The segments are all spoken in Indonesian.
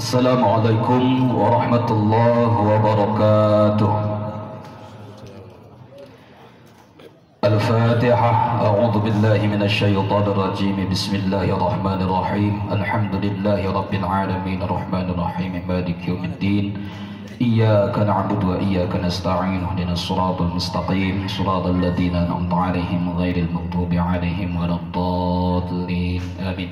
Assalamualaikum warahmatullahi wabarakatuh. Al-Fatihah. A'udzu billahi minasy syaithanir rajim. Bismillahirrahmanirrahim. Alhamdulillahi rabbil alamin arrahmanir rahim maliki yaumiddin. Iyyaka na'budu wa iyyaka nasta'in. Ihdinas siratal mustaqim. Shiratal ladzina an'amta 'alaihim ghairil maghdubi 'alaihim waladdallin. Amin.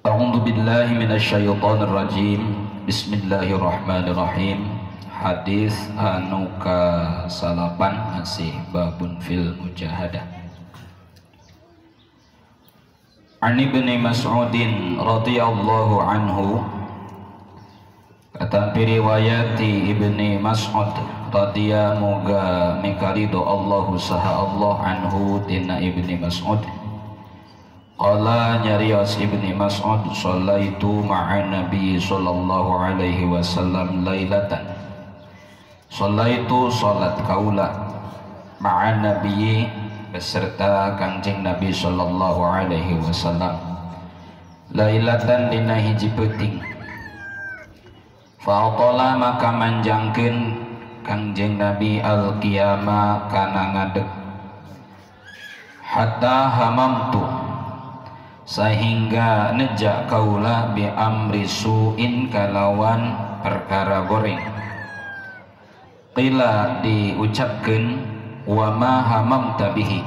A'udzu billahi minasy syaithanir rajim. Bismillahirrahmanirrahim. Hadis anu ka salapan masih babun fil mujahadah. An Ibnu Mas'udin radhiyallahu anhu, kata riwayati Ibnu Mas'ud radhiyallahu moga mikarido Allahu saha Allah anhu tina Ibnu Mas'ud. Qala nyarios Ibnu Mas'ud, shallaitu ma'an Nabi sallallahu alaihi wasallam lailatan. Shallaitu salat kaula ma'an Nabi beserta Kangjeng Nabi sallallahu alaihi wasallam lailatan dina hiji peuting. Fa'atala maka manjangkeun Kangjeng Nabi al-qiyama kana ngadeg, hatta hamamtu sehingga nejak kaula bi amri su'in kalawan perkara goreng. Qila diucapkeun wa ma hamamta bihi,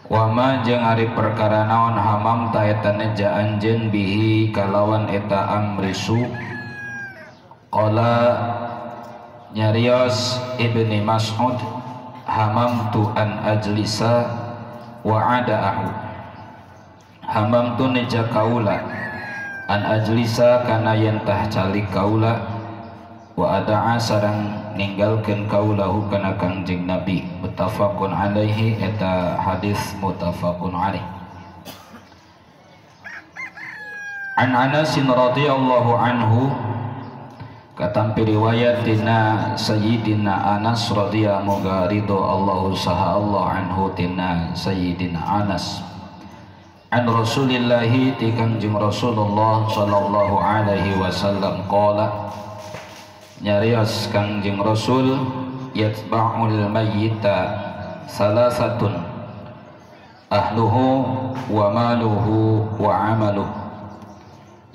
wa ma jeung ari perkara naon hamamta eta neja anjeun bihi kalawan eta amri su'. Qala nyarios Ibnu Mas'ud, hamamtu an ajlisa wa ada'ahu. Hamamtu neja kaula an ajlisa kana yen tah calik kaula, wa ada'a sareng ninggalkeun kaulahu kana Kangjeng Nabi. Muttafaqun alaihi, eta hadis muttafaqun alaih. An Anas radhiyallahu anhu, katampi riwayat tina Sayyidina Anas radhiyallahu moga ridho Allahu saha Allah anhu tina Sayyidina Anas. An Rasulillahi ti Kangjeng Rasulullah sallallahu alaihi wasallam qala nyarios Kangjeng Rasul, yatba'ul mayyita salasatun ahluhu wa maluhu wa amaluhu.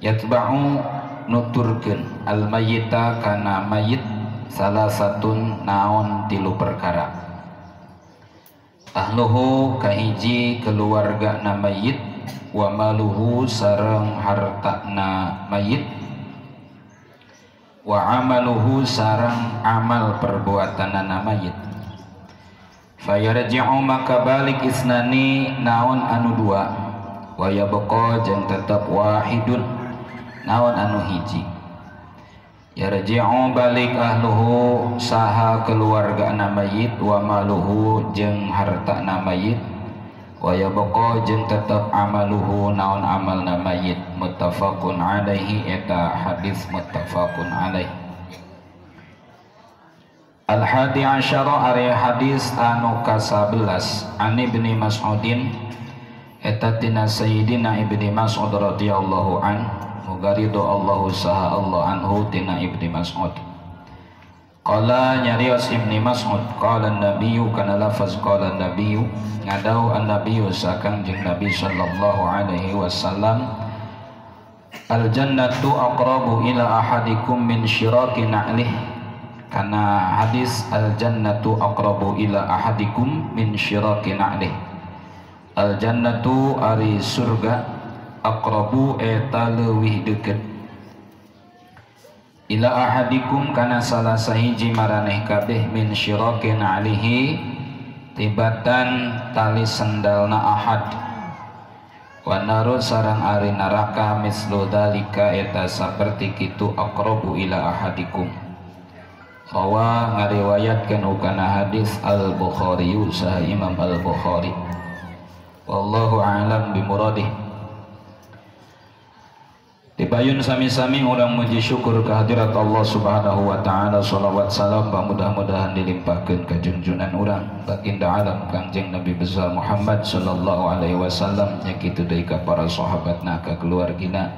Yatba'u nuturkeun al mayyita kana mayit salasatun naon tilu perkara. Ahluhu kahiji keluarga na mayit, wa maluhu sareng hartana mayit, wa amaluhu sareng amal perbuatanana mayit. Fayarji'u maka balik isnani naon anu dua, wa yabqa jeung tetep wahidun naon anu hiji. Yarji'u balik ahluhu saha keluarga na mayit, wa maluhu jeung harta na mayit, wa yabqa jeung tetep amaluhu naon amal na mayit. Muttafaqun alaihi, eta hadis muttafaqun alaih. Al-hadi asyara ari hadis anu ka-11 an Ibnu Mas'udin, eta tina Sayyidina Ibnu Mas'ud radhiyallahu anhu, muga ridho Allahu saha Allah anhu tina Ibnu Mas'ud. Qala nyarios Ibnu Mas'ud, qala an-nabiyyu kana lafaz qala an-nabiyyu ngadau an-nabiyyu sa Kangjeng Nabi sallallahu alaihi wasallam, al-jannatu aqrabu ila ahadikum min syiraki na'lih. Kana hadis al-jannatu aqrabu ila ahadikum min syiraki na'lih. Al-jannatu ari surga, aqrabu eta leuwih deukeut, ila ahadikum kana salah sahiji maraneh kabeh min syiraki na'lihi tibatan tali sendalna ahad. Wa naru sareng ari neraka mislu dalika eta saperti kitu aqrabu ila ahadikum. Rawa ngariwayatkeun kana hadis Al-Bukhari saha Imam Al-Bukhari. Wallahu a'lam bimuradih. Payun sami-sami orang muji syukur kehadirat Allah Subhanahu wa taala. Shalawat salam mudah-mudahan dilimpahkeun ka junjunan urang baginda alam Kangjeng Nabi besar Muhammad sallallahu alaihi wasallam, nya kitu deui ka para sahabatna, ka keluargina,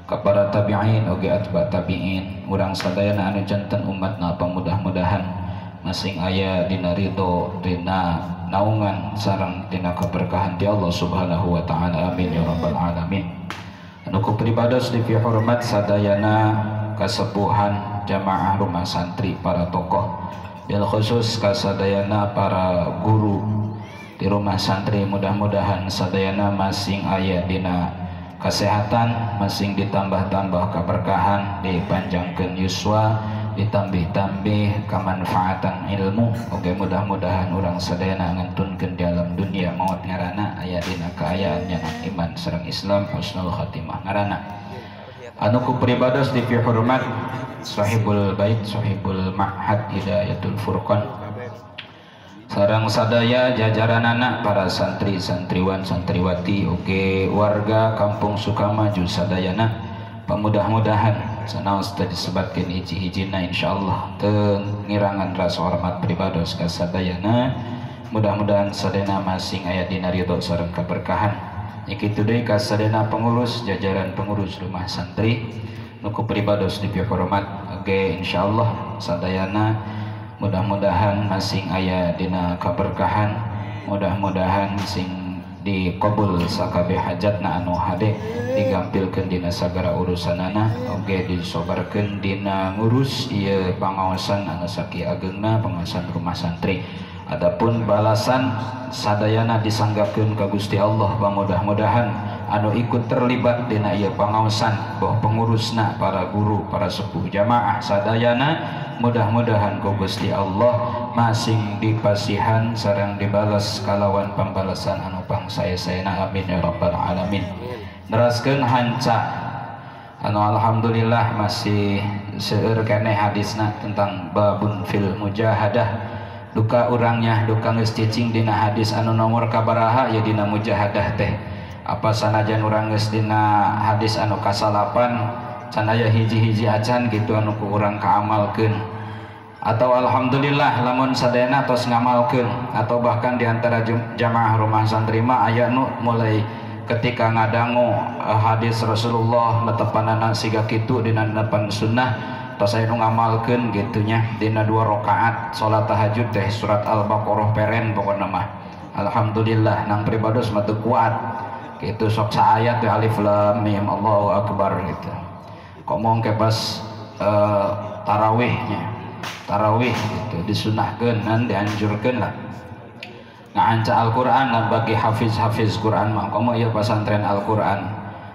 ka para tabi'in oge atba tabi'in, urang sadayana anu janten umatna mudah-mudahan masing aya dina ridho, dina naungan sareng dina keberkahan ti Allah Subhanahu wa taala. Amin ya rabbal alamin. Anu ku pribados di hormat sadayana kasepuhan jamaah rumah santri, para tokoh bil khusus kasadayana para guru di rumah santri, mudah-mudahan sadayana masing aya dina kesehatan, masing ditambah-tambah keberkahan, dipanjangkeun yuswa, ditambih-tambih kemanfaatan ilmu. Oke, mudah-mudahan orang sadayana ngantunkeun di alam dunia maut ngarana aya dina kaayaan nyanak iman sareng Islam, husnul khatimah ngarana. Anu ku pribados di hormat sahibul bait, sahibul ma'had Hidayatul Furqan, sareng sadaya jajaranana para santri, santriwan, santriwati, oke warga kampung Sukamaju sadayana, mudah-mudahan sanaos tadi disebutkeun hiji-hijina insyaallah teu ngirangan rasa hormat pribados ka sadayana, mudah-mudahan sadayana masing aya dina ridho sareng keberkahan. Ikitu deui ka sadayana pengurus, jajaran pengurus rumah santri nu ku pribados di hormat oge insyaallah sadayana mudah-mudahan masing aya dina keberkahan, mudah-mudahan sing dikabul sakabeh hajatna anu hade, digampilkeun dina sagara urusanana, oge disobarkeun dina ngurus ieu pangaosan anu saki ageungna pangaosan rumah santri. Adapun balasan sadayana disanggakeun ka Gusti Allah, mudah-mudahan anu ikut terlibat dina ieu pangaosan boh pengurusna, para guru, para sepuh jamaah sadayana, mudah-mudahan ku Gusti Allah masing dipasihan sareng dibalas kalawan pambalasan anu pangsae-saena. Amin ya rabbal alamin. Neraskeun hanca anu alhamdulillah masih seueur keneh hadisna tentang babun fil mujahadah, duka urangnya duka geus cicing dina hadis anu nomor kabaraha ya dina mujahadah teh. Apa sanajan urang geus dina hadis anu kasalapan can aya hiji-hiji acan gitu anu ku urang kaamalkeun, atau alhamdulillah lamun sadayana tos ngamalkeun, atau bahkan diantara jamaah rumah santri mah aya nu mulai ketika ngadangu hadis Rasulullah netepanana siga kitu dina netepan sunnah tos aya nu ngamalkeun gitunya dina 2 rakaat salat tahajud teh surat Al-Baqarah peren pokona mah. Alhamdulillah nang pribados mah teu kuat kitu sok saayat teh alif lam mim Allahu akbar gitu. Komong ke pas tarawih gitu disunahkeun dan dianjurkeun lah nganca Al-Qur'an dan bagi hafiz Qur'an mah komo ieu pasantren Al-Qur'an.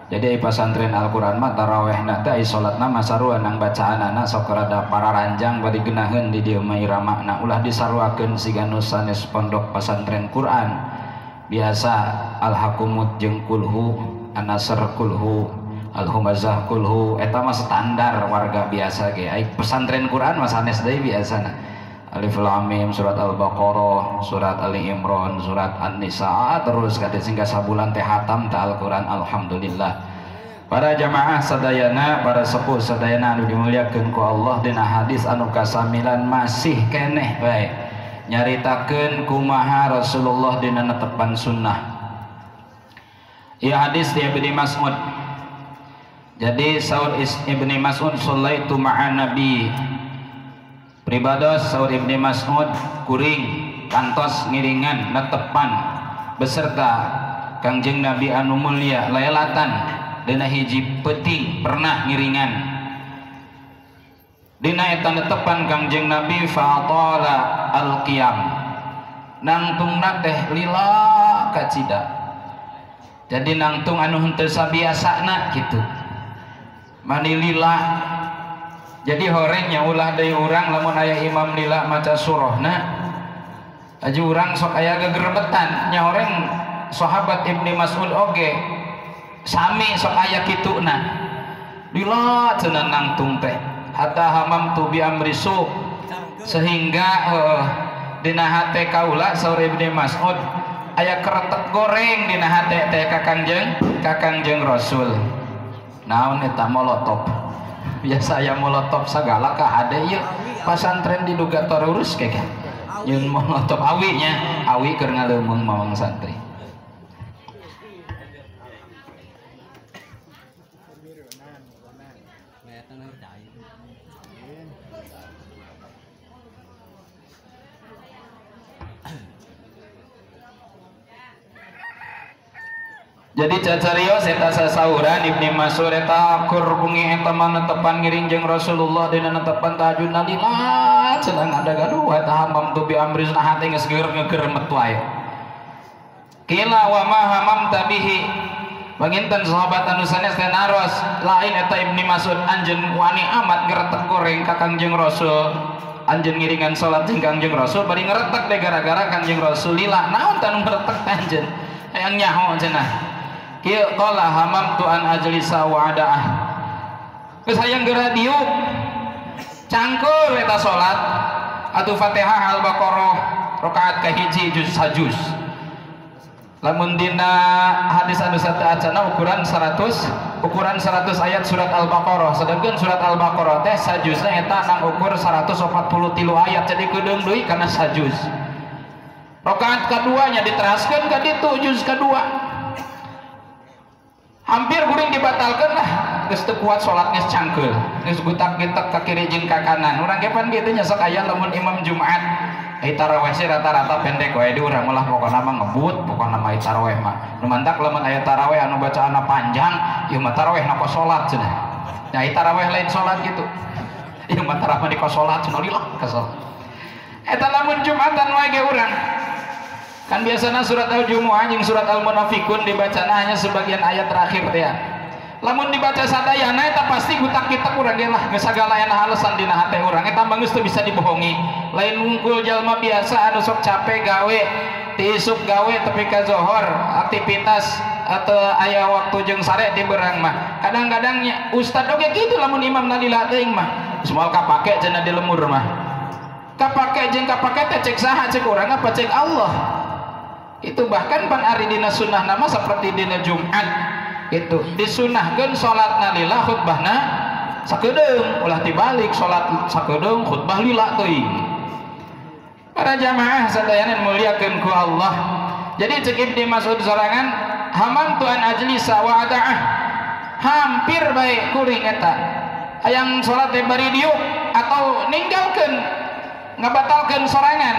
Jadi pasantren Al-Qur'an mah tarawihna teh salatna mah sarua nang bacaanana sok rada pararanjang bari geunaheun di dieu mah iramana ulah disaruakeun siga nu sanes pondok pasantren Qur'an biasa al-hakumut jeung kulhu, an-nasr kulhu, al-humazah kulhu, eta mah standar warga biasa ge. Ai pesantren Quran mah sanes deui biasana. Alif lam mim, surat Al-Baqarah, surat Ali Imran, surat An-Nisa, terus kade singga sabulan teh hatam ta Al-Qur'an. Alhamdulillah. Para jamaah sadayana, para sepuh sadayana anu dimuliakeun ku Allah, dina hadis anu kasamilan masih keneh bae nyaritakeun kumaha Rasulullah dina netepan sunnah. Ieu hadis ti Ibnu Mas'ud. Jadi saur Ibnu Mas'ud sallaitu ma'an Nabi, pribados saur Ibnu Mas'ud kuring kantos ngiringan netepan beserta Kangjeng Nabi anu mulia lailatan dina hiji peuting pernah ngiringan dina eta netepan Kangjeng Nabi fatala al-qiyam, nangtungna teh lila kacida. Jadi nangtung anu henteu sabiasana kitu mani lila. Jadi horengnya ulah deui urang lamun aya imam lila maca surahna aja urang sok aya gegerbetan nya horeng sahabat Ibnu Mas'ud oge sami sok aya kituna lila cenah nangtung teh hatta hamamtu bi amri su, sehingga dina hate kaula saur Ibnu Mas'ud aya keretek goreng dina hate teh ka Kangjeng Rasul. naon eta molotov biasa aya molotov sagala ka ade ieu pasantren diduga teroris keke jeung molotov awinya awi keur ngaleumung mamang santri. Jadi cacarios eta sasauran Ibnu Mas'ud eta kur bungi eta manetepan ngiring jeung Rasulullah dina netepan tahajud nalila cenah ada gaduh eta hamam tu bi amrin hate geus ngeuremet wae. Kila wa ma hamamta bihi panginten sahabat anu sanes teh naros lain eta Ibnu Mas'ud anjeun wani amat ngretek goreng ka Kangjeng Rasul anjeun ngiringan salat jeung Kangjeng Rasul bari ngretek teh gara-gara Kangjeng Rasul lila naon tanu ngretek anjeun hayang nyaho cenah. Kieu qala hamamtu an ajlisa wa'adaah. Geus hayang geura diuk. Cangkeul eta salat atuh Fatihah Al-Baqarah rakaat kahiji juz sajuz. Lamun dina hadis anu sateacana ukuran 100 ayat surat Al-Baqarah. Sedangkan surat Al-Baqarah teh sajuzna eta nang ukur 143 ayat jadi kedeung deui kana sajuz. Rakaat kaduanya diteraskeun ka ditu juz kadua. Hampir kuring dibatalkan lah geus teu kuat salatnya cangkeul geus gutak-gitak ka kiri jeung ka kanan urang ge pan kitu nya sok aya lamun imam Jumat tarawih sih rata-rata pendek wae di urang malah pokona mah ngebut pokona mah tarawih mah nu mantak lamun aya tarawih anu bacaanna panjang ieu mah tarawih na kos salat cenah nya tarawih lain salat gitu ieu mah tarawih di kos salat cenah lillah kesel eta lamun Jumatan wae ge urang kan biasanya surat Al-Jumu'ah jeung surat Al-Munafiqun dibacana hanya sebagian ayat terakhir teh ya. Lamun dibaca sadayana eta pasti gutak-gitak urang ge lah geus sagalayan halesan dina hate urang eta mah geus teu bisa dibohongi. Lain wungkul jalma biasa anu sok capek gawe tiisup gawe tepi ka zohor aktivitas atau aya waktu jeung sare di beurang mah. Kadang-kadang ustad oge kitu lamun imam nalila teuing mah. Geus moal kapake cenah di lemur mah. Kapake jeung kapake teh cek saha cek urang apa cek Allah. Itu bahkan pan ari dina sunnah nama seperti dina Jumat itu disunahkeun salatna lillah khutbahna sakedeung ulah tibalik salat sakedeung khutbah lillah teuing. Para jamaah sadayana muliakeun ku Allah. Jadi cek Ibnu Mas'ud sorangan hamamtu an ajlisa wa ada'ah hampir bae kuring eta hayang salat teh bari diuk atau ninggalkeun ngabatalkeun sorangan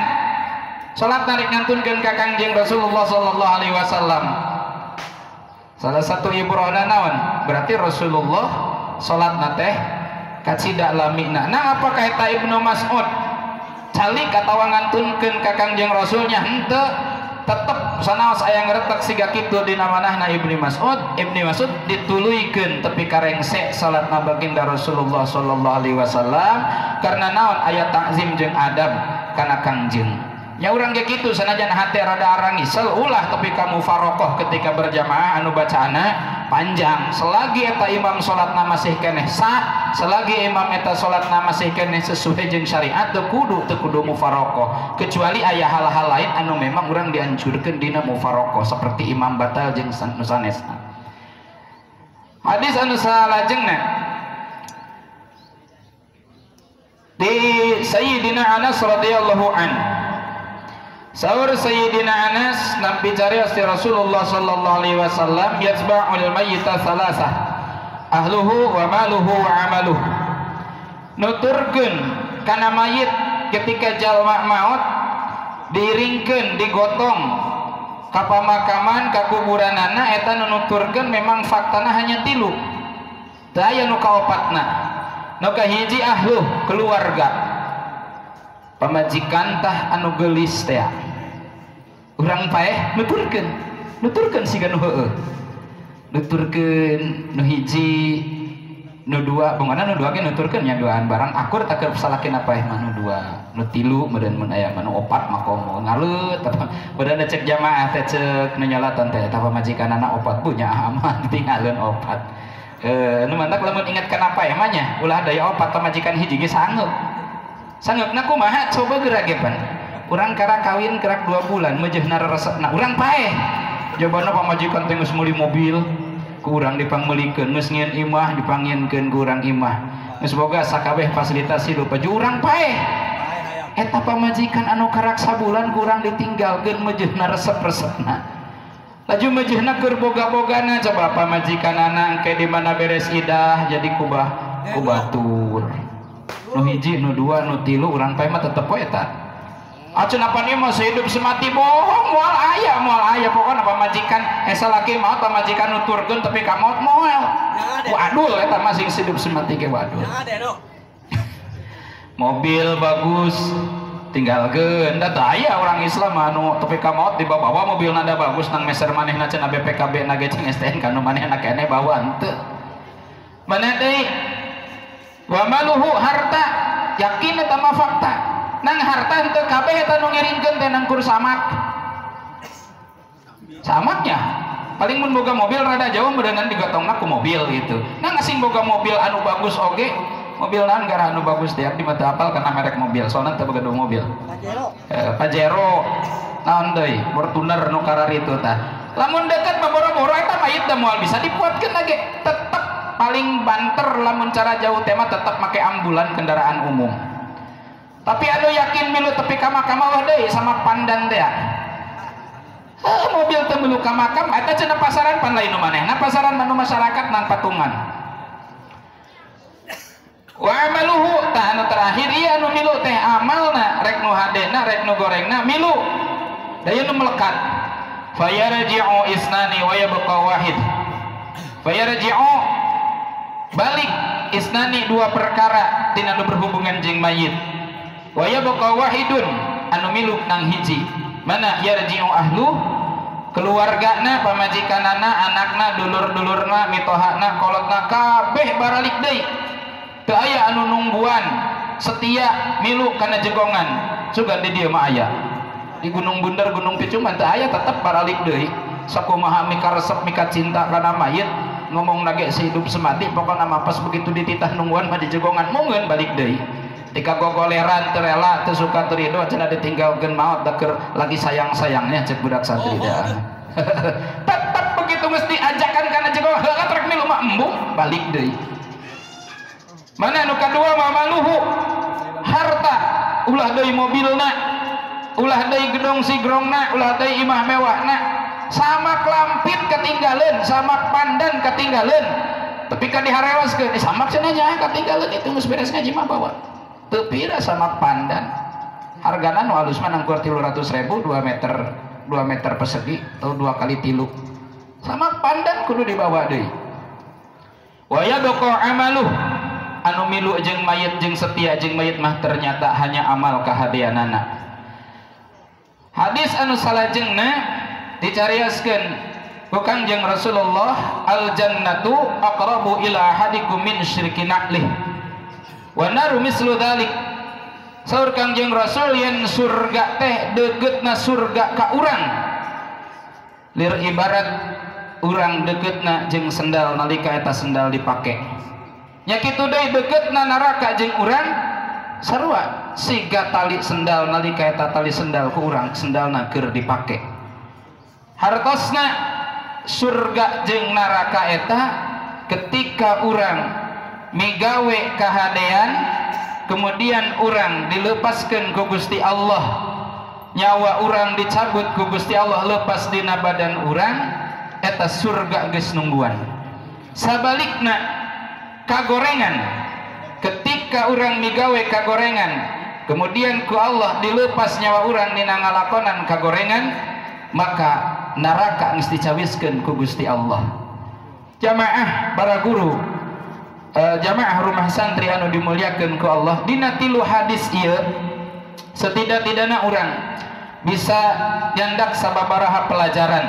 salat tarik ngantunkeun ka Kangjeng Rasulullah sallallahu alaihi wasallam. Salah satu ibrahna naon? Berarti Rasulullah salatna teh kacida lamina. Nah apakah eta Ibnu Mas'ud calik atawa ngantunkeun ka Kangjeng Rasulnya henteu tetep sanaos aya ngretek siga kitu dina manahna Ibnu Mas'ud. Ibnu Mas'ud dituluykeun tepi karengse salatna baginda Rasulullah sallallahu alaihi wasallam karena naon aya takzim jeung adab kana Kangjeng. Ya urang ge kitu sanajan hate rada arangisel ulah tapi kamu farokoh ketika berjamaah anu bacaana panjang selagi eta imam salatna masih keneh sah selagi imam eta salatna masih keneh sesuai jeung syariat teu kudu mufarokoh kecuali aya hal-hal lain anu memang urang dianjurkeun dina mufarokoh seperti imam batal jeung sanesna. Hadis anu salajengna di Sayyidina Anas radhiyallahu anhu Sahur Sayyidina Anas nampi carios ti Rasulullah sallallahu alaihi wasallam yasba'ul mayyita salasah ahluhu wa maluhu wa amaluhu nuturkeun kana mayit ketika jalma maut diiringkeun digotong ka pamakaman ka kuburanana eta nuturkeun memang faktana hanya 3 teu aya nu kaopatna nu kahiji ahluh keluarga pamajikan tah anu geulis teh urang paeh nuturkeun siga nu heueuh nuturkeun nu hiji nu dua bungana nu dua ge nuturkeun nya duaan barang akur tak keur salakeun paeh mah nu dua nu tilu meureun mun aya mah nu opat mah komo ngalut meureun cek jamaah teh cek nu nyolatan teh tah pamajikanana opat punya aman tinggalkeun opat nu mantak lamun inget kana paeh mah nya ulah daya opat pamajikan hiji ge sangeupna kumaha coba geragepan urang kara kawin kerak 2 bulan meujeuhna resepna urang paeh jobana pamajikan teh geus meuli mobil kurang dipanggulikeun geus ngieun imah dipanggieunkeun kurang imah geus boga sakabeh fasilitas hidup jurang paeh eta pamajikan anu karak sabulan kurang ditinggalkeun meujeuhna resep-resepna laju meujeuhna keur boga-bogana coba pamajikanana engke di mana beres idah jadi kubatur nu hiji nu dua nu tilu urang paeh mah tetep we eta acan apa nih mah sehidup semati bohong moal aya pokoknya pamajikan esa laki maot pamajikan nuturkeun tapi ka maot moal wadul eta mah sing hidup semati ge wadul mobil bagus tinggalkeun da teu aya orang Islam anu tapi ka maot dibawa mobil nada bagus nang meser manehna cenah BPKB na ge cing STNK nu manehna keneh bawa henteu maneh deui wa maluhu harta yakin eta mah fakta nang harta henteu kabeh eta nu ngiringkeun teh nang kur samaknya paling mun boga mobil rada jauh beungan digotongna ku mobil gitu nang asing boga mobil anu bagus oge mobil naon gara anu bagus teh di mata apal kana merek mobil soalna teu boga mobil Pajero naon deui Fortuner nu kararitu tah lamun deket baboro-boro eta mayit da moal bisa dipuatkeun lagi tetep paling banter lamun cara jauh teh mah tetep make ambulan kendaraan umum tapi anu yakin milu tepi ka makam deui sama pandan teh mobil teu milu ka makam eta cenah pasaran pan lain nu manehna pasaran manu masyarakat nang patungan wa amaluhu tah anu terakhir ieu anu milu teh amalna rek nu hadena rek nu gorengna milu daya nu melekat fayarji'u isnani wa yabqa wahid fayarji'u balik isnani dua perkara tina nu berhubungan jeung mayit wa yabqa wahidun anu milu nang hiji mana yarji'u ahlu keluargana pamajikanana anakna dulur-dulurna mitohana kolotna kabeh baralik deui teu aya anu nungguan setia milu kana jegongan sugan di dieu mah aya di Gunung Bunder Gunung Picuman teu aya tetep baralik deui sakumaha mika resep mika cinta kana mayit ngomong nage sehidup semati pokokna mah pas begitu dititah nungguan mah di jegongan mungeun balik deui tika gogoleran teu rela teu suka teu ridho cenah ditinggalkeun maot da keur lagi sayang-sayangnya cek budak santri dah tetep begitu mesti ajakan kana jegongan heuh trek milu mah embung balik deui mana anu kadua mah maluhu harta ulah deui mobilna ulah deui gedong sigrongna ulah deui imah mewahna sama lampit ketinggalan sama pandan ketinggalan tapi kan diharewaskeun samak cenah nya ketinggalan itu geus beres ngaji mah bawa teu pira sama pandan hargana nu alus mah nangkur 300.000 2 meter persegi atau 2 kali 3 sama pandan kudu dibawa deui wa yabqa amaluh anu milu jeung mayit jeung setia jeung mayit mah ternyata hanya amal kahadeanana hadis anu salajengna dicarioskeun ku Kangjeng Rasulullah al jannatu aqrabu ila ahadikum min syirki na'lih wa naru mislu dzalik saur Kangjeng Rasul yen surga teh deuketna surga ka urang lir ibarat urang deuketna jeung sendal nalika eta sendal dipake nya kitu deui deuketna neraka jeung urang sarua siga tali sendal nalika eta tali sendal ku urang sendalna keur dipake hartosna surga jeung neraka eta ketika urang migawe kahadean kemudian urang dilepaskeun ku Gusti Allah nyawa urang dicabut ku Gusti Allah lepas dina badan urang eta surga geus nungguan sabalikna kagorengan ketika urang migawe kagorengan kemudian ku Allah dilepas nyawa urang dina ngalakonan kagorengan maka neraka geus dicawiskeun ku Gusti Allah jamaah para guru jamaah rumah santri anu dimuliakeun ku Allah dina tilu hadis ieu setidak-tidakna urang bisa nyandak sababaraha pelajaran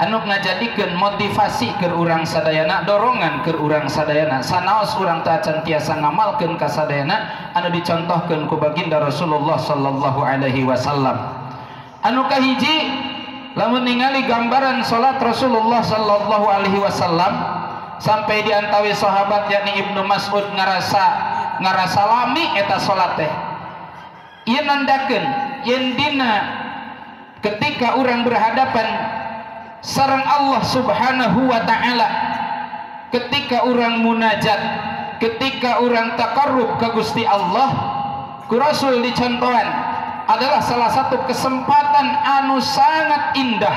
anu ngajadikeun motivasi keur urang sadayana dorongan keur urang sadayana sanaos urang teu acan tiasa ngamalkeun ka sadayana anu dicontohkeun ku baginda Rasulullah sallallahu alaihi wasallam anu kahiji lamun ningali gambaran salat Rasulullah sallallahu alaihi wasallam sampai diantawi sahabat yakni Ibnu Mas'ud ngarasa lami eta salat teh ieu nandakeun yen dina ketika urang berhadapan sareng Allah Subhanahu wa taala ketika orang munajat, ketika orang taqarrub ka Gusti Allah ku Rasul dicontohan adalah salah satu kesempatan anu sangat indah,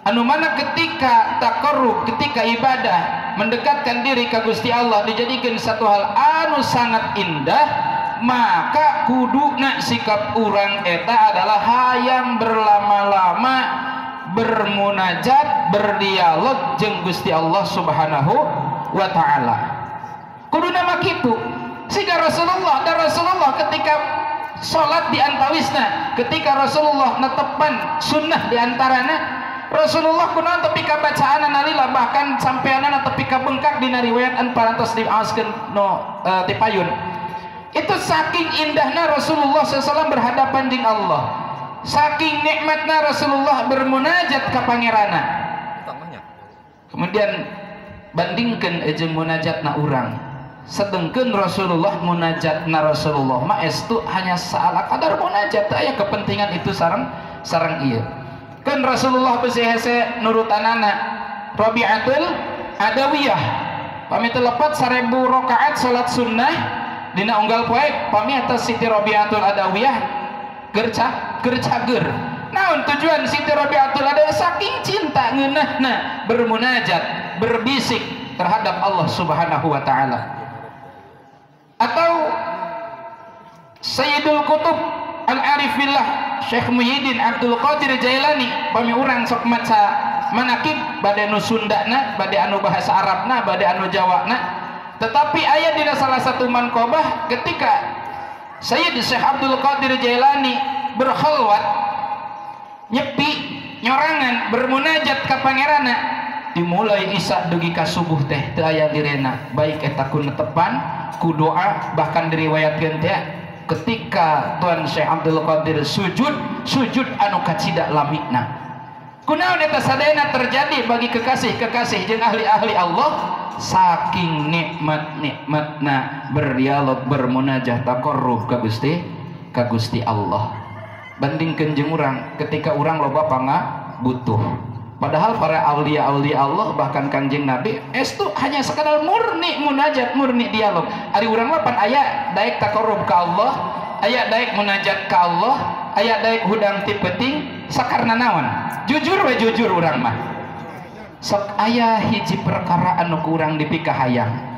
anu mana ketika taqarrub, ketika ibadah mendekatkan diri ke Gusti Allah dijadikan satu hal anu sangat indah, maka kuduna sikap orang eta adalah hayang berlama-lama bermunajat, berdialog jeung Gusti Allah Subhanahu wa taala. Kuduna mah kitu. Siga Rasulullah ketika salat di antawisna, ketika Rasulullah netepan sunnah di antarana, Rasulullah kunaon tepi ka bacaan nalila bahkan sampeanana tepi ka bengkak dina riwayatan parantos diaoskeun ti payun. Itu saking indahna Rasulullah SAW berhadapan dengan Allah, saking nikmatna Rasulullah bermunajat ke pangerana. Kemudian bandingkan aja munajatna urang, sedengkeun Rasulullah munajatna Rasulullah ma estu hanya saala kadar munajat, aya kepentingan itu sareng ieu. Kan Rasulullah besi hese nurutanana Rabi'atul Adawiyah pami telepat 1000 rakaat salat sunnah dina unggal poe pami atas Siti Rabi'atul Adawiyah gercager. Naon tujuan Siti Rabi'atul Adawiyah? Saking cinta ngeunahna bermunajat, berbisik terhadap Allah Subhanahu wa taala. Atau Sayyidul Qutub Al-Arif Billah Syekh Muhyiddin Abdul Qadir Jailani pami urang sok maca manakib bade nu Sundana, bade anu bahasa Arabna, bade anu Jawana, tetapi aya dina salah satu manqobah ketika Sayyid Syekh Abdul Qadir Jailani berkhalwat nyepi nyorangan bermunajat ka pangerana dimulai isya dugi ka subuh teh teu aya direna, baik eta ku netepan ku doa, bahkan diriwayatkeun teh ketika Tuan Syekh Abdul Qadir sujud anu kacida lamikna. Kunaon eta sadayana terjadi bagi kekasih-kekasih jeung ahli-ahli Allah, saking nikmatna berdialog, bermunajat, taqarrub ka Gusti Allah. Bandingkeun jeung urang ketika urang loba pangabutuh, padahal para aulia-aulia Allah bahkan Kanjeng Nabi estu hanya sekadar murni munajat, murni dialog. Ari urang mah pan aya daek taqarrub ka Allah, aya daek munajat ka Allah, aya daek hudang ti peuting sakarna naon? Jujur we jujur urang mah. Sok aya hiji perkara anu kurang dipikahayang.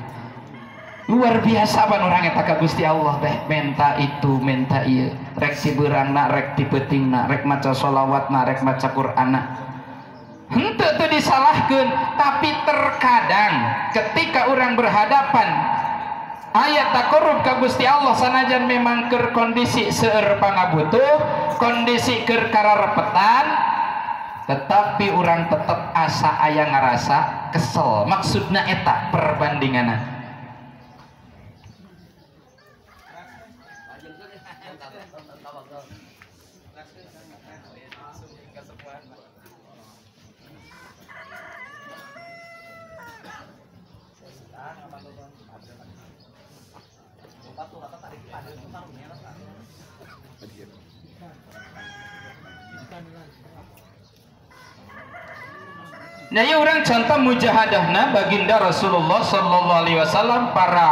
Luar biasa pan urang eta ka Gusti Allah teh, menta itu, menta ieu, rek si beurangna, rek ti peutingna, rek maca sholawatna, rek maca Qur'anna. Henteu teu disalahkeun, tapi terkadang ketika orang berhadapan ayat taqarrub ka Gusti Allah sanajan memang keur kondisi seueur pangabutuh, kondisi keur kararepetan, tetapi orang tetap asa aya ngarasa kesel. Maksudna eta perbandinganna. Nah, ya orang contoh mujahadahna baginda Rasulullah sallallahu alaihi wasallam, para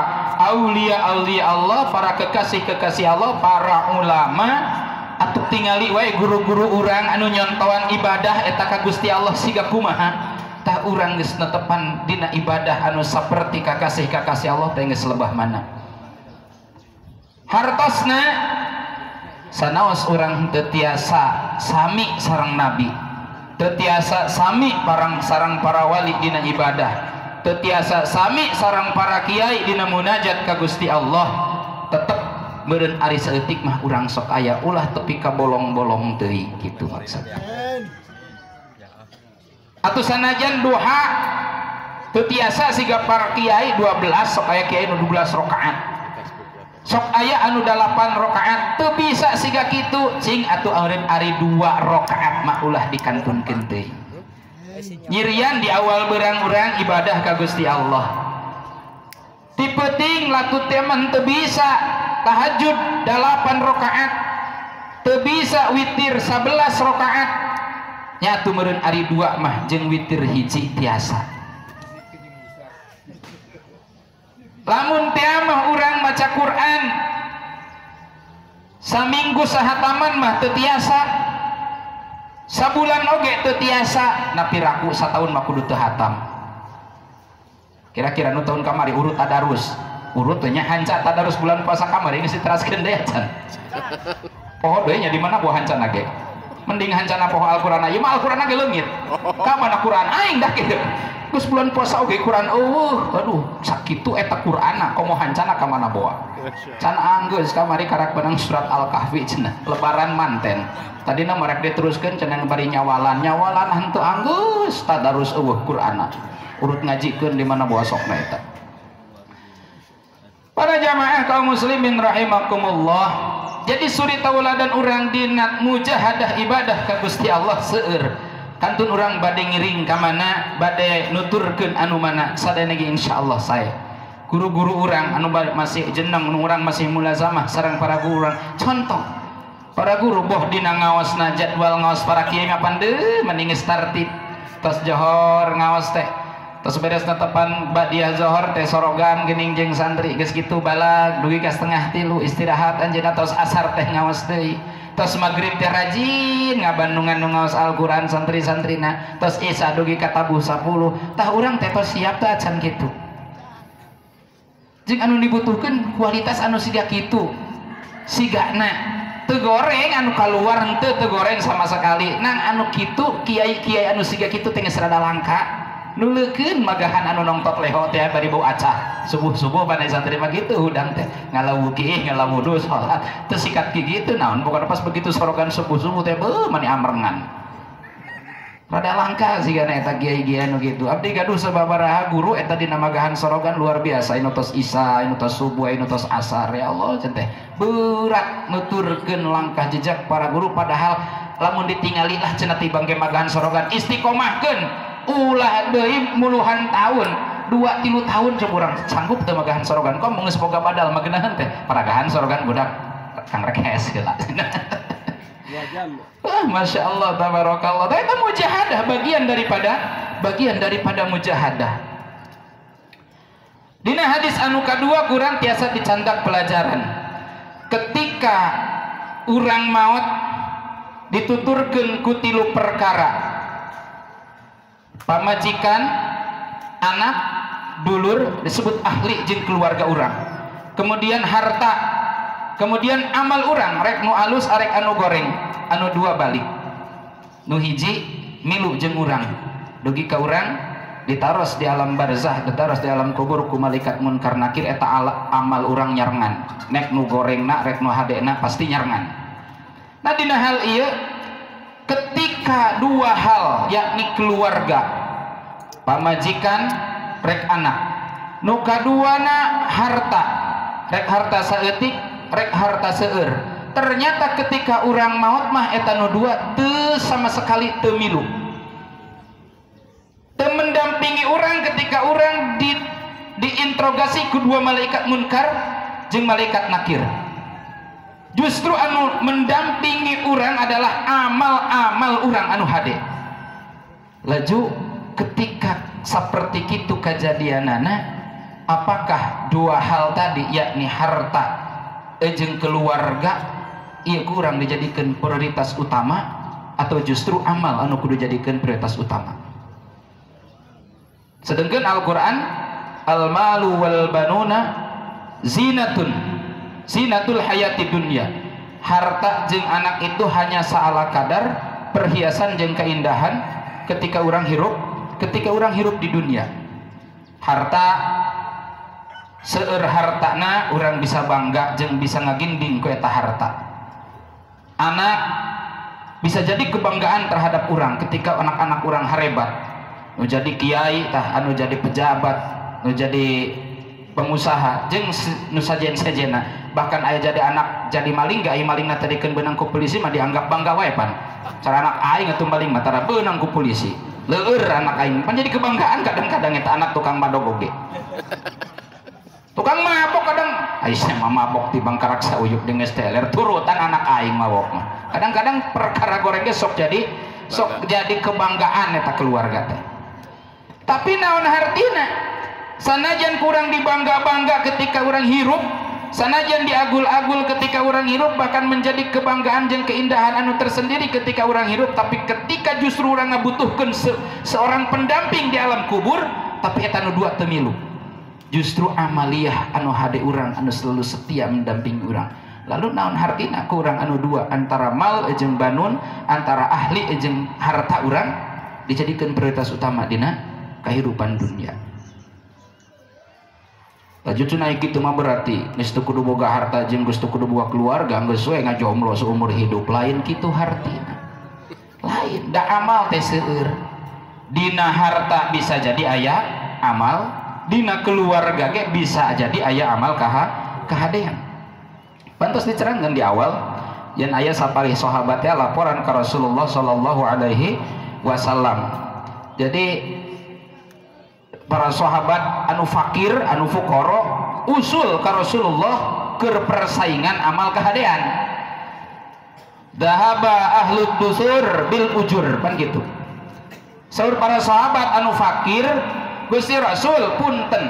aulia-aulia Allah, para kekasih-kekasih Allah, para ulama, atuh tingali wae guru-guru urang anu nyontohan ibadah eta ka Gusti Allah siga kumaha, tah urang geus netepan dina ibadah anu saperti kakasih-kakasih Allah teh geus lebah mana. Hartosna sanaos urang teu tiasa sami sareng Nabi, teu tiasa sami sareng para wali dina ibadah, teu tiasa sami sareng para kiai dina munajat ka Gusti Allah, tetep meureun ari saeutik mah urang sok aya ulah tepi ka bolong-bolong teuing kitu maksudna. Atuh sanajan duha teu tiasa siga para kiai 12, sok aya kiai nu 12 rakaat, sok aya anu 8 rakaat, teu bisa siga kitu cing atuh ari 2 rakaat mah ulah dikantunkeun teuing. Nyirian di awal berang-urang ibadah ka Gusti Allah. Ti peuting laku teh mah teu bisa tahajud 8 rakaat, teu bisa witir 11 rakaat. Nya atuh meureun ari 2 mah jeung witir hiji tiasa. lamun tiamah urang maca Quran saminggu sahataman mah teu tiasa, sabulan oge teu tiasa, napi raku satahun mah kudu teu hatam. Kira-kira nu tahun kamari urut tadarus, urut teh nya hanca tadarus bulan puasa kamari geus diteraskeun deui can. Poho deui nya di mana buah hancana ge? Mending hancana poho Al-Qur'an ieu mah Al-Qur'an ge leungit. Ka mana Qur'an aing dah kieu. Geus bulan puasa oge Qur'an aduh sakitu eta Qur'ana komo hancana ka mana boa. Can anggeus kamari karak benang surat Al-Kahfi cenah lebaran manten. Tadina marek diteruskeun cenah bari nyawalan henteu anggeus tadarus eueuh Qur'ana. Urut ngajikeun di mana boa sokna eta. Para jamaah kaum muslimin rahimakumullah. Jadi suri tauladan urang dina mujahadah ibadah ka Gusti Allah seueur. Kantun urang bade ngiring ka mana, bade nuturkeun anu mana sadaya ge insyaallah sae. Guru-guru urang anu masih jeneng urang masih mulazamah sareng para guru urang contoh. Para guru boh dina ngaosna jadwal ngaos para kiai mah pandeu mending geus tartib. Tos johor ngaos teh. Tos beres netepan badiah zohor teh sorogan geuning jeung santri geus kitu balag dugi ka 2:30 istirahat anjeunna tos asar teh ngaos deui. Tos magrib teh rajin ngabandungan nu ngaos Al-Qur'an santri-santrina. Tos isya dugi ka tabuh 10. Tah urang teh tos siap teh can kitu. Jeung anu dibutuhkeun kualitas anu siga kitu. Sigana teu goreng anu kaluar henteu teu goreng sama sekali. Nang anu kitu kiai-kiai anu siga kitu teh geus rada langka. Nuleukeun magahan anu nongtot leho teh bari bau acah subuh-subuh panai santri mah kitu hudang teh ngalawu kieu ngalawu wudu salat teu sikat kitu naon pokona pas begitu sorogan subuh-subuh teh beuh mani amrengan rada langka sigana eta kiai-kiai anu kitu. Abdi gaduh sababaraha guru eta dina magahan sorogan luar biasa anu tos isya anu tos subuh anu tos asar ya Allah cenah teh berat nuturkeun langkah jejak para guru padahal lamun ditingali lah cenah tibang ge magahan sorogan istiqomahkeun ulah deui muluhan tahun 2-3 tahun coba urang sanggup teu magahan sorogan kok geus boga badal mah geunaheun teh paragahan sorogan budak Kang Rekes heula. 2 jam. Masya Allah tabarakallah. Eta mujahadah bagian daripada mujahadah. Dina hadis anu kadua kurang tiasa dicandak pelajaran. Ketika urang maut dituturkeun ku 3 perkara. Pamajikan, anak, dulur disebut ahli jeung keluarga urang. Kemudian harta, kemudian amal urang rek nu alus arek anu goreng, anu 2 balik. Nu hiji milu jeung urang. Dugi ka urang ditaros di alam barzah, ditaros di alam kubur ku malaikat munkar nakir eta amal urang nyarengan. Nek nu gorengna rek nu hadena pasti nyarengan. Nah dina hal ieu ketika 2 hal yakni keluarga pamajikan rek anak nu kaduana harta rek harta saeutik rek harta seueur ternyata ketika urang maut mah eta nu 2 teu sama sekali teu milu teu mendampingi urang ketika urang diinterogasi ku 2 malaikat munkar jeung malaikat nakir. Justru anu mendampingi urang adalah amal-amal urang anu hade. Laju ketika seperti itu kejadianana, apakah 2 hal tadi yakni harta jeung keluarga ieu kurang dijadikan prioritas utama atau justru amal anu kudu dijadikan prioritas utama? Sedengkeun Al-Qur'an al-malu wal banuna zinatul hayati dunya. Harta jeung anak itu hanya saala kadar perhiasan jeung keindahan ketika urang hirup di dunia. Harta seueur hartana urang bisa bangga jeung bisa ngaginding ku eta harta. Anak bisa jadi kebanggaan terhadap urang ketika anak-anak urang harebat. Nu jadi kiai tah anu jadi pejabat, nu jadi pengusaha jeung nu sajen-sajena. Bahkan aya jadi anak jadi maling gak maling tadikeun beunang ku polisi mah dianggap bangga wae pan. Cara anak aing atuh maling mah tara beunang ku polisi. Leueur anak aing pan jadi kebanggaan kadang-kadang eta anak tukang mabok oge. Tukang mabok kadang aisyah mah mabok ti bangkarak sauyuk jeung geus teler turutan anak aing mabok mah. Kadang-kadang perkara goreng ge sok jadi kebanggaan eta keluarga teh. Tapi naon hartina? Sanajan kurang dibangga-bangga ketika orang hirup, sanajan diagul-agul ketika orang hirup, bahkan menjadi kebanggaan jeung keindahan anu tersendiri ketika orang hirup, tapi ketika justru orang ngabutuhkeun seorang pendamping di alam kubur, tapi eta anu dua teu milu. Justru amaliyah anu hade urang anu selalu setia mendampingi urang. Lalu naon hartina ku urang anu dua, antara mal jeung banun, antara ahli jeung harta urang dijadikan prioritas utama dina kehidupan dunia. Lanjut naik itu mah berarti geus teu kudu boga harta jeung geus teu kudu boga keluarga, geus we ngajomblo seumur hidup. Lain kitu hartina. Lain, da amal teh seueur. Dina harta bisa jadi aya amal, dina keluarga ge bisa jadi aya amal kahadean. Pantos dicerangkeun di awal yen aya sapalih sahabat teh laporan ka Rasulullah sallallahu alaihi wasallam. Jadi para sahabat anu fakir, anu fuqara usul ka Rasulullah keur persaingan amal kahadean. Dahaba ahlud dusur bil ujur, kan gitu. Saur para sahabat anu fakir, Gusti Rasul punten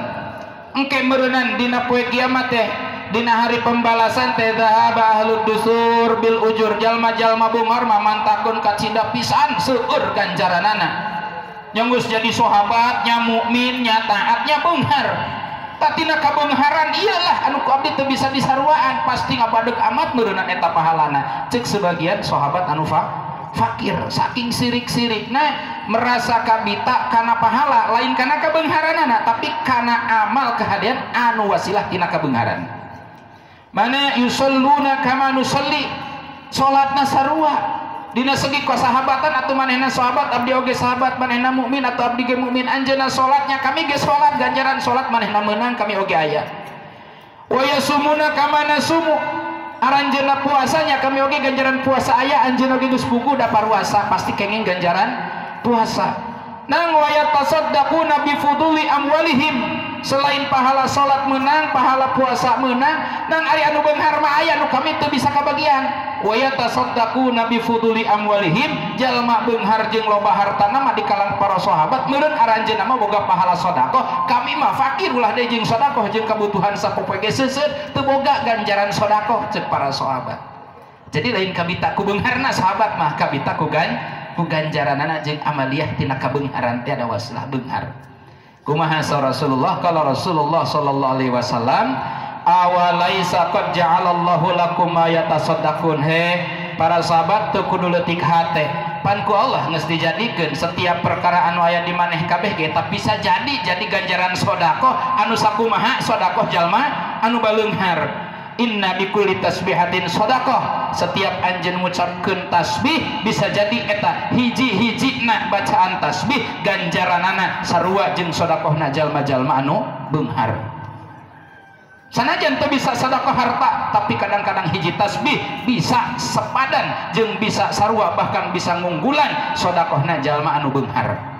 engke meureunnan dina poe kiamat teh, dina hari pembalasan teh, dahaba ahlud dusur bil ujur, jalma-jalma bungar mamantakun kacinda pisan seueur ganjaranana. Yang geus jadi sahabat nya mukmin nya taat nya beunghar. Tatina kabeungharan iyalah anu ku abdi teu bisa disarwaan, pasti ngabadeg amat meureunna eta pahalana. Ceuk sebagian sahabat anu fakir saking sirik-sirikna merasa kabita kana pahala lain kana kabeungharanana, tapi kana amal kahadean anu wasilah tina kabeungharan. Mana yusalluna kama nusalli, salatna sarua dina segi kasahabatan atau manehna sahabat abdi oge sahabat, manehna mukmin atau abdi ge mukmin, anjeunna salatnya kami ge salat, ganjaran salat manehna meunang kami oge aya. Wa yasumuna kama nasumu, aranjeunna puasanya kami oge ganjaran puasa aya, anjeun oge geus puguh da paruasa pasti kenging ganjaran puasa. Nang wa yatasaddaquna bi fuduli amwalihim, selain pahala salat meunang, pahala puasa meunang, nang ari anu beunghar mah aya nu kami teu bisa kabagian. Wa yatasaddaquna bi fuduli amwalihim, jalma beunghar jeung loba hartana mah di kalangan para sahabat meureun aranjeunna mah boga pahala sedekah, kami mah fakir ulah deui jeung sedekah jeung kabutuhan sapopoe ge seuseut teu boga ganjaran sedekah ceuk para sahabat. Jadi lain kabita ku beungharna sahabat mah kabita ku ganjaranana jeung amaliyah tina kabeungharan teh ada wasilah beunghar. Kumaha sa Rasulullah, kalau Rasulullah sallallahu alaihi wasallam, awalaisa qad ja'alallahu lakum ma yatasaddaqun. He para sahabat teu kudu leutik hate, pan ku Allah geus dijadikeun setiap perkara anu aya di maneh kabeh ge tapi bisa jadi ganjaran sedekah anu sakumaha sedekah jalma anu baleunghar. Inna bikulli tasbihatin sedekah, setiap anjeun ngucapkeun tasbih bisa jadi eta hiji-hijina bacaan tasbih ganjaranana sarua jeung sedekahna jalma-jalma anu beunghar. Sanajan teu bisa sedekah harta, tapi kadang-kadang hiji tasbih bisa sepadan jeung bisa sarua, bahkan bisa ngunggulan sedekahna jalma anu beunghar.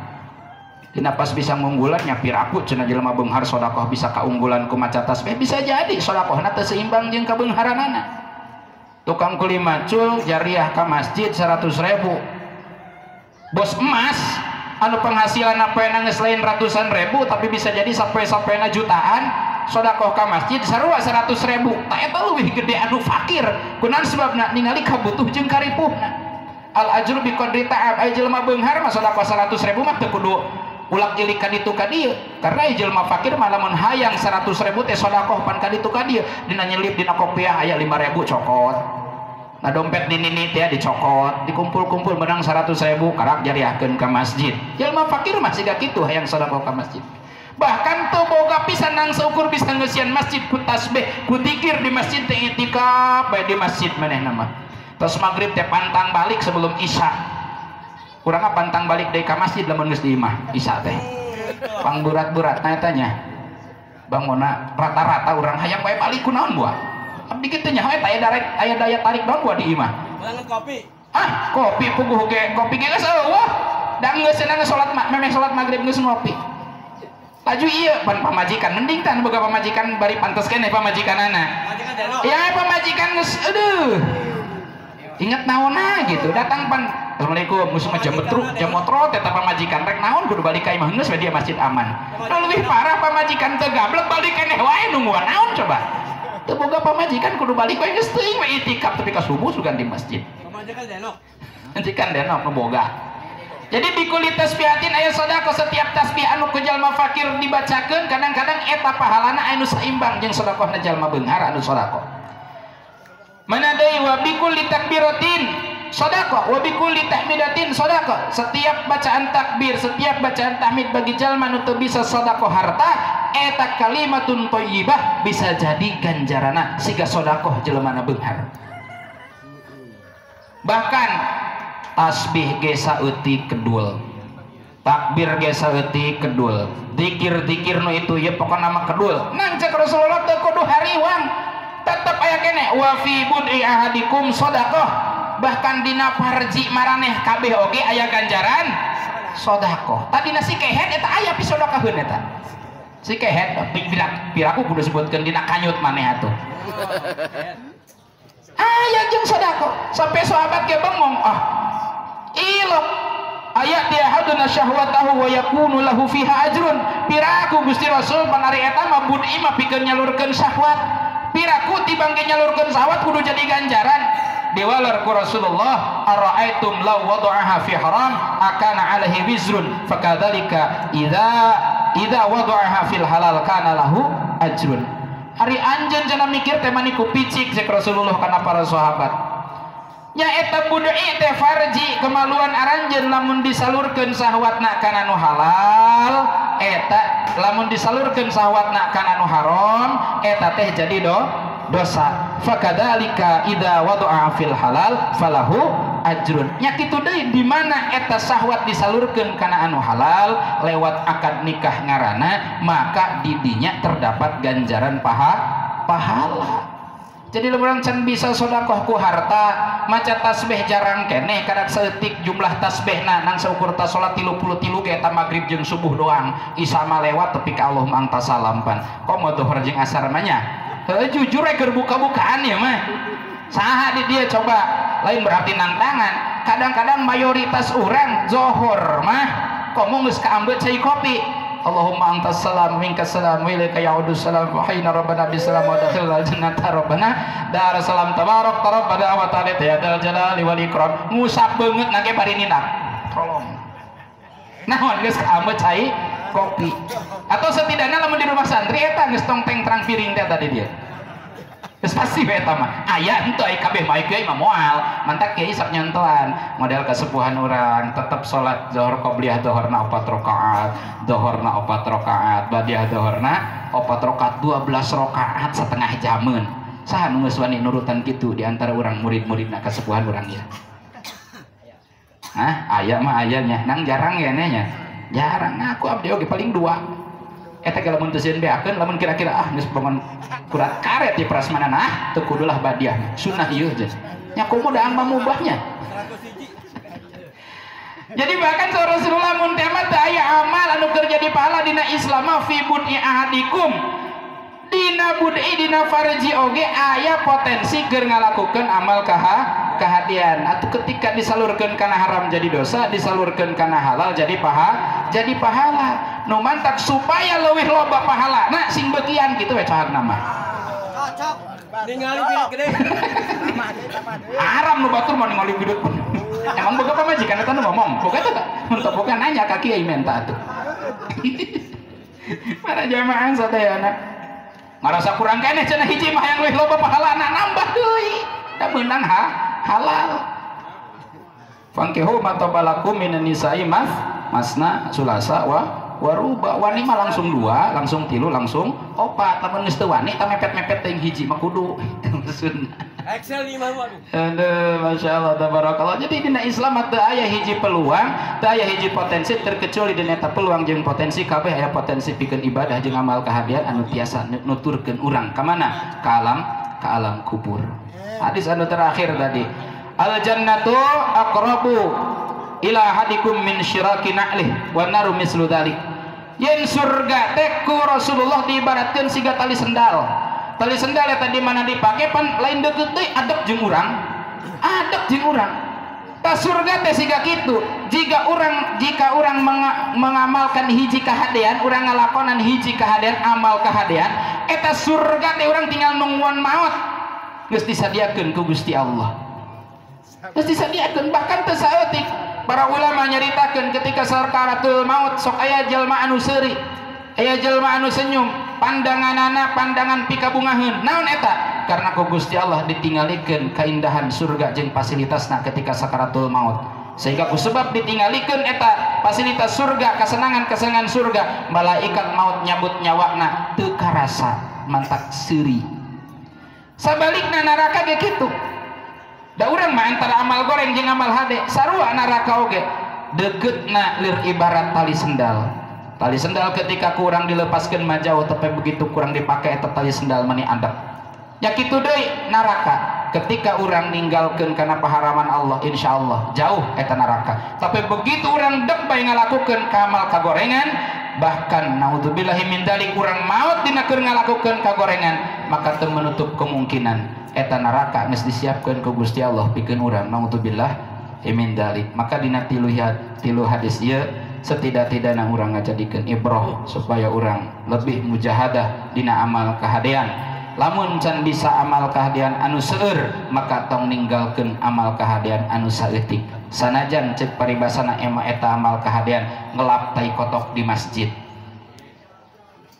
Dina pas bisa ngunggulan nya piraku cenah jelema beunghar sedekah bisa kaunggulan ku maca tasbih, bisa jadi sedekahna teu seimbang jeung kabeungharanana. Tukang kuli macul jariah ka masjid 100.000, bos emas anu penghasilan poena geus lain ratusan ribu tapi bisa jadi sampai-sampena jutaan, sedekah ka masjid sarua 100.000, ta eta leuwih gede anu fakir. Kunaon sebabna? Ningali kabutuh jeung karipuhna. Al ajru bi qadri ta'ab, aya jelema beunghar mah sedekah 100.000 mah teu kudu ulak ilik ka ditu ka dieu, karena jelema fakir mah lamun hayang 100.000 teh sedekah pan ka ditu ka dieu, dina nyelip dina kopiah aya 5.000 cokot, nah dompet dinini teh dicokot, dikumpul-kumpul menang 100.000 karak jariahkeun ka masjid. Jelema fakir mah siga kitu hayang sedekah ka masjid, bahkan teu boga pisan nang seukur bisa ngeusian masjid ku tasbih ku zikir di masjid teh itikaf bae di masjid manehna mah. Tos magrib teh pantang balik sebelum isya, kurang pantang balik dari ke masjid lamun geus di imah isya teh pang burat-burat na eta nya bangunna rata-rata urang hayang bae balik kunaon buah abdi kitu nya we aya daya tarik naon buah di imah kopi kopi puguh ge kopi ge geus eueuh da geus cenah salat memeh salat magrib geus ngopi laju ieu pan pamajikan mending tan boga pamajikan bari pantes keneh pamajikanana ya pamajikan geus aduh inget naonna gitu datang pan Assalamualaikum musuh jam betruk jam motrot eta pamajikan rek naon kudu balik ka imah geus we dia masjid aman. Nu leuwih parah pamajikan teu gablek balik keneh wae nungguan naon coba. Teu boga pamajikan kudu balik wae geus teuing we itikaf tapi ka subuh sugan di masjid. Pamajikan denok. Majikan denok nu boga. Jadi bikuli tasbihatin aya sedekah setiap tasbih anu ku jalma fakir dibacakeun kadang-kadang eta pahalana anu saimbang jeung sedekahna jalma beunghar anu sedekah. Mana deui wa bikuli takbiratin sedekah wa bikulli tahmidatin sedekah. Setiap bacaan takbir, setiap bacaan tahmid bagi jalma nu teu bisa sedekah harta eta kalimatun thayyibah bisa jadi ganjarana siga sedekah jelema beunghar. Bahkan tasbih ge saeutik kedul, takbir ge saeutik kedul, zikir-zikir nu itu ya pokona mah kedul. Nang cek Rasulullah teu kudu hariwang, tetep aya keneh wa fi bud'i ahadikum sedekah. Bahkan dina farji maraneh kabeh oge aya ganjaran sedekah. Tadina si kehet eta aya pisodokaheun eta. Si kehet piraku kudu sebutkeun dina kanyut maneh atuh. Aya jeung sedekah. Sampai sahabat ge bengong, ilok aya dia haduna syahwatahu wa yakunu lahu fiha ajrun. Piraku Gusti Rasul panari eta mah bud'i mah pikeun nyalurkeun syahwat. Piraku tibang ge nyalurkeun syahwat kudu jadi ganjaran. Diwalar ku Rasulullah ara'aitum law wada'aha fi haram akana alaihi wizrun fakadzalika idza wada'aha fil halal kana lahu ajrun. Ari anjeun cenah mikir teh mani ku picik cek Rasulullah kana para sahabat. Nya eta bud'i teh farji kemaluan aranjeun lamun disalurkeun syahwatna kana nu halal eta lamun disalurkeun syahwatna kana nu haram eta teh jadi dosa. Fakadzalika idza wada'a fil halal falahu ajrun. Nya kitu deui di mana eta syahwat disalurkeun kana anu halal lewat akad nikah ngaranna maka di dinya terdapat ganjaran pahala. Jadi lamun can bisa sedekah ku harta maca tasbih jarang keneh kadak saeutik jumlah tasbihna nang saukur ta salat 33 ge eta magrib jeung subuh doang. Isya mah lewat tepi ka Allah mah angta salampan. Komo dhuhur jeung asar mah nya jujur keur buka-bukaan ya mah saha di dia coba lain berarti nangtangan. Kadang-kadang mayoritas orang zohor mah komo geus kaambet cai kopi Allahumma antas salam minkas salam wa ilaika ya'udus salam wa hayna rabbana bisalam wa dakhilal jannata rabbana dar salam tabarak rabbana wa ta'ala ya dal jalali wal ikram. Ngusap beungeut na ge bari nindak tolong naon geus kaambet cai kopi atau setidaknya lamun di rumah santri eta geus tongteng terang piring teh tadi dia geus pasti we eta mah aya henteu aya kabeh mah kieu mah moal mantak kieu sok nyontohan model kasepuhan urang tetep salat zuhur qobliyah zuhurna 4 rakaat zuhurna 4 rakaat badiah zuhurna 4 rakaat 12 rakaat setengah jameun saha nu geus wani nurutan kitu di antara urang murid-muridna kasepuhan urang ieu aya mah ayanya nang jarang ya nya jarang aku abdi oge paling 2 eta ge lamun teu sieun beakeun lamun kira-kira geus bangun kurat karet di prasmanana teu kudulah badiah sunah ieu je nya komo daang mamubahnya. Jadi bahkan Rasulullah mun teh mah teu aya amal anu keur jadi pahala dina Islam fi bud'i ahadikum dina bud'i dina farji oge aya potensi keur ngalakukeun amal kahadian atau ketika disalurkeun kana haram jadi dosa disalurkeun kana halal jadi pahala nu mantap supaya leuwih loba pahala nah sing beukian kitu we cahagna mah cocok ningali bidut gede haram nu batur mah ningali bidut emang boga pamajikan eta nu ngomong boga teh mun teu boga nanya ka kiai menta atuh para jamaah sadayana ngarasa kurang keneh cenah hiji mah yang leuwih loba pahalana nambah deui da meunang halal. Fankihu ma tabalakum minan nisa'i masna sulasa wa ruba. Wani mah langsung 2, langsung 3, langsung 4. Lamun geus teu wani ta mepet-mepet teh hiji mah kudu sunnah. Excel 5 waduh. Aduh masyaallah tabarakallah. Jadi dina Islam teu aya hiji peluang, teu aya hiji potensi terkecuali dina eta peluang jeung potensi kabeh aya potensi pikeun ibadah jeung amal kahadian anu tiasa nuturkeun urang ka mana? Ka alam kubur. Hadis anu terakhir tadi al jannatu aqrabu ila hadikum min syiraki na'lih wa naru mislu dzalik. Yen surga teh ku Rasulullah diibaratkeun siga tali sendal. Tali sendal eta di mana dipake pan lain deukeut deui adep jeung urang. ta surga teh siga kitu. Jika orang mengamalkan hiji kahadean, orang ngalakonan hiji kahadean, amal kahadean, eta surga teh orang tinggal nungguan maut geus disadiakeun ku Gusti Allah. Geus disadiakeun, bahkan teu saeutik para ulama nyaritakeun ketika sakaratul maut sok aya jelema anu seuri, aya jelema anu senyum, pandanganana pandangan pikabungaheun. Naon eta? Karena ku Gusti Allah ditinggalikeun keindahan surga jeung fasilitasna ketika sakaratul maut. Sehingga ku sebab ditinggalikeun eta fasilitas surga, kesenangan surga, malaikat maut nyabut nyawakna teu karasa mantak seuri. Sabalikna neraka ge kitu. Da urang mah antara amal goreng jeung amal hade sarua neraka oge. Dekeutna lir ibarat tali sendal. Tali sendal ketika kurang dilepaskeun mah jauh, tapi begitu kurang dipakai eta tali sendal mani adab. Ya kitu deui neraka. Ketika orang ninggalkeun kana paharaman Allah, insyaallah jauh eta neraka. Tapi begitu orang dek bae ngalakukeun kamal kagorengan, bahkan naudzubillahi min dzalik urang maut dina keur ngalakukeun kagorengan, maka teu menutup kemungkinan eta neraka geus disiapkeun ku Gusti Allah pikeun urang, naudzubillah min dzalik. Maka dina tilu hadis ieu setidak-tidakna urang ngajadikeun ibrah supaya urang lebih mujahadah dina amal kahadean. Lamun can bisa amal kahadean anu seueur, maka tong ninggalkeun amal kahadean anu saeutik. Sanajan cek paribasana eta amal kahadean ngelap tai kotok di masjid.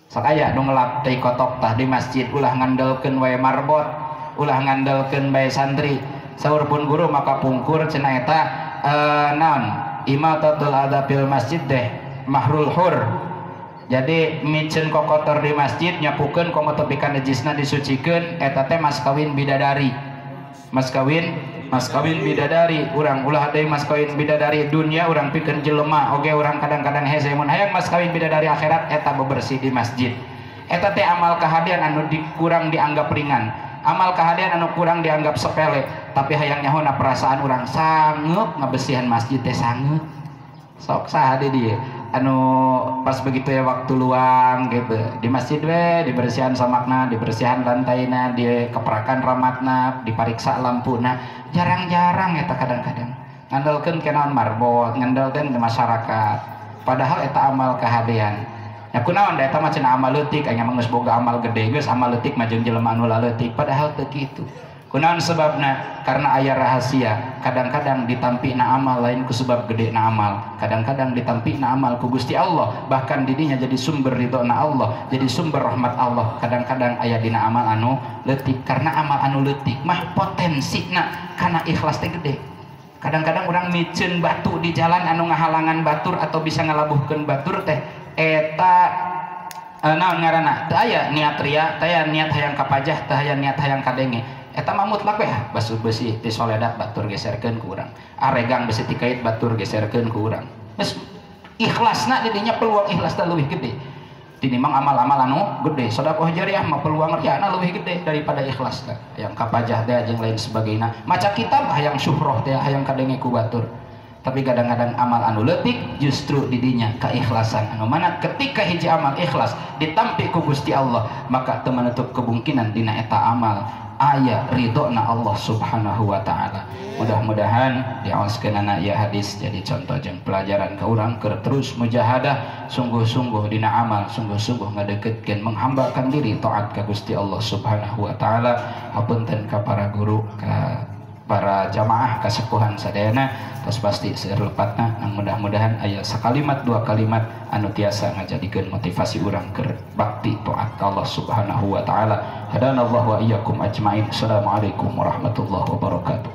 Sok aya nu ngelap tai kotok tah di masjid, ulah ngandelkeun wae marbot, ulah ngandelkeun bae santri. Saur pun guru maka pungkur cenah eta naon? Imatatul adza fil masjid deh mahrul hur. Jadi micen kokotor di masjid nyapukeun komo tepikan najisna disucikeun eta teh mas kawin bidadari. Mas kawin bidadari, urang ulah deui mas kawin bidadari dunia urang pikeun jelema oge urang kadang-kadang hese mun hayang mas kawin bidadari akhirat eta bebersih di masjid. Eta teh amal kahadean anu kurang dianggap ringan. Amal kahadean anu kurang dianggap sepele, tapi hayang nyahona perasaan urang sangeup ngabesihan masjid teh sangeup. Sok saha di dieu anu pas begitu ya waktu luang gitu di masjid we dibersihan samakna, dibersihan lantaina, dikeprakan ramatna, dipariksa lampuna. Jarang-jarang eta kadang-kadang ngandalkeun ke naon marbot, ngandalkeun ke masyarakat, padahal eta amal kahadean. Ya kunaon da eta mah cenah amal leutik, aya mah geus boga amal gede geus amal leutik mah jeung jelema anu laleutik, padahal teu kitu. Kunaon sebabna? Karena aya rahasia. Kadang-kadang ditampina amal lain ku sebab gedena amal, kadang-kadang ditampina amal ku Gusti Allah, bahkan didinya jadi sumber ridhona Allah, jadi sumber rahmat Allah. Kadang-kadang aya dina amal anu leutik, karena amal anu leutik mah potensina kana ikhlas teh gede. Kadang-kadang orang micen batu di jalan anu ngahalangan batur atau bisa ngalabuhkeun batur teh eta naon ngaranna? Teu aya niat ria, teu aya niat hayang kapajah, teu aya niat hayang kadenge. Eta mah mutlak we basuh besi ti soledat batur geserkeun ku urang, aregang besi ti kait batur geserkeun ku urang. Geus ikhlasna didinya peluang ikhlas teh leuwih gede tinimbang amal-amal anu gede. Sedekah jariah mah peluang riana leuwih gede daripada ikhlasna hayang kapajah teh jeung lain sebagainya. Maca kitab hayang syuhroh teh hayang kadenge ku batur. Tapi kadang-kadang amal anu leutik justru didinya keikhlasan anu mana ketika hiji amal ikhlas ditampi ku Gusti Allah, maka teu menutup kemungkinan dina eta amal aya ridhona Allah Subhanahu wa taala. Mudah-mudahan diaoskeunana ieu hadis jadi contoh jeung pelajaran ka urang keur terus mujahadah sungguh-sungguh dina amal, sungguh-sungguh ngadeukeutkeun menghambakan diri taat ka Gusti Allah Subhanahu wa taala. Hapunten ka para guru, ka para jamaah kasepuhan sadayana, tos pasti saeureupatna nang mudah-mudahan aya sakalimat dua kalimat anu tiasa ngajadikeun motivasi urang keur bakti taat ka Allah Subhanahu wa taala. Hadanallahu wa iyyakum ajmain. Assalamualaikum warahmatullahi wabarakatuh.